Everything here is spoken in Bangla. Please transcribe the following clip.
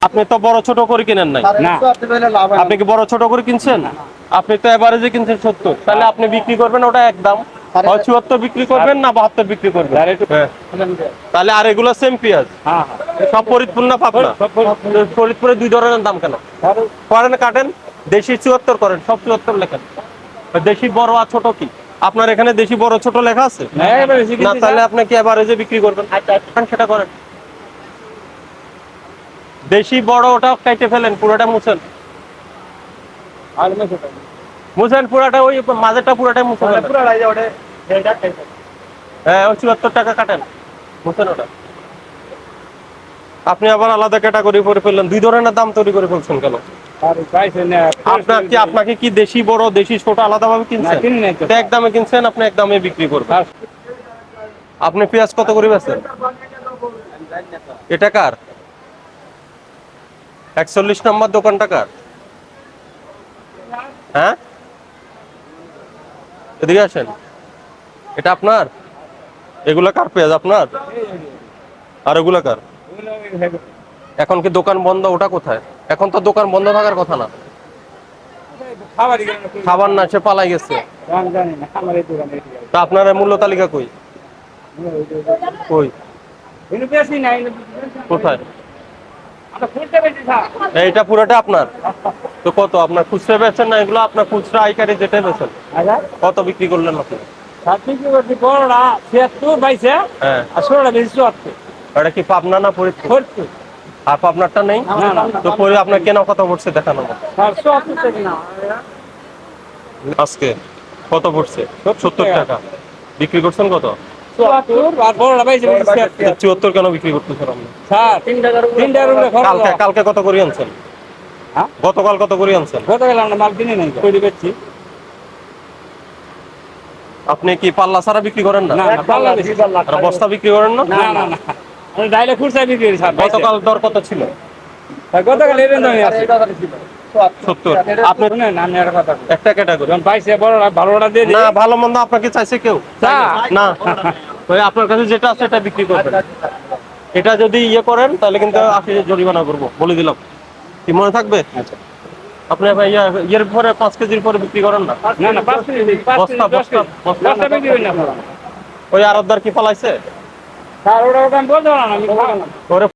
আপনি তো বড় ছোট করে কিনেন নাই না আপনি কি বড় ছোট করে কিনছেন? আপনি তো এভারেজে কিনছেন 70, তাহলে আপনি বিক্রি করবেন ওটা একদম, হয় 74 বিক্রি করবেন না 72 বিক্রি করবেন। হ্যাঁ। তাহলে আর এগুলো সেম পেঁয়াজ, হ্যাঁ সব ফরিদপুর না পাবনা? ফরিদপুরে দুই ধরনের দাম কেন করেন? কাটেন, দেশি 74 করেন, সব 74 লেখেন। দেশি বড় আর ছোট কি আপনার এখানে দেশি বড় ছোট লেখা আছে? না, তাহলে আপনি কি এভারেজে বিক্রি করবেন? সেটা করেন। দেশি বড় ওটা কাইটে ফেলেন, পুরোটা মুছেন, মুছেন পুরাটা, ওই মাঝেটা পুরাটাই মুছে ফেলেন। হ্যাঁ, ওই 74 টাকা কাটেন, মুছেন ওটা। আপনি আবার আলাদা ক্যাটাগরি করে ফেললেন, দুই ধরনের দাম তৈরি করে ফেলছেন কেন? আপনাকে কি দেশি বড় দেশি ছোট আলাদা ভাবে কিনছেন? এক দামে কিনছেন, আপনি এক দামে বিক্রি করবেন। আপনি পেঁয়াজ কত করে বেচেন? এটা কার? 41 নম্বর দোকানটা কার? হ্যাঁ, এদিকে আসেন। এটা আপনার? এগুলা কার পেঁয়াজ? আপনার? আর এগুলা কার? এখন কি দোকান বন্ধ? ওটা কোথায়? এখন তো দোকান বন্ধ থাকার কথা না। খাবার না, সে পালাই গেছে। তা আপনার মূল্য তালিকা কই? কই? কোথায়? এইটা পুরোটা আপনার? তো কত আপনার খুচরা বেচেন না এগুলো? আপনার খুচরা আইকারি যেটা বেচেন কত বিক্রি করলেন আপনি? হ্যাঁ, এটা কি পাবনা না ফরিদপুর? আর পাবনারটা নেই? তো পরে আপনার কেন কত পড়ছে দেখানো আজকে কত পড়ছে? 70 টাকা বিক্রি করছেন। কত? 74 কেন বিক্রি করতেছেন আপনি? কালকে কত করে আনছেন? গতকাল কত করে আনছেন? আপনি কি পাল্লা ছাড়া বিক্রি করেন না? আর বস্তা বিক্রি করেন না? গতকাল দর কত ছিল? 70। আপনি একটা ক্যাটাগরি না, ভালো মন্দ আপনাকে চাইছে কেউ? না, ওই আপনার কাছে যেটা আছে এটা বিক্রি করবেন। এটা যদি ইয়ে করেন তাহলে কিন্তু 80 জরিমানা করবো, বলে দিলাম। কি মনে থাকবে? আপনি ইয়ের পরে 5 কেজির পরে বিক্রি করেন না? বস্তা বস্তা বস্তা ওই আরবদার কি পালাইছে? ওরে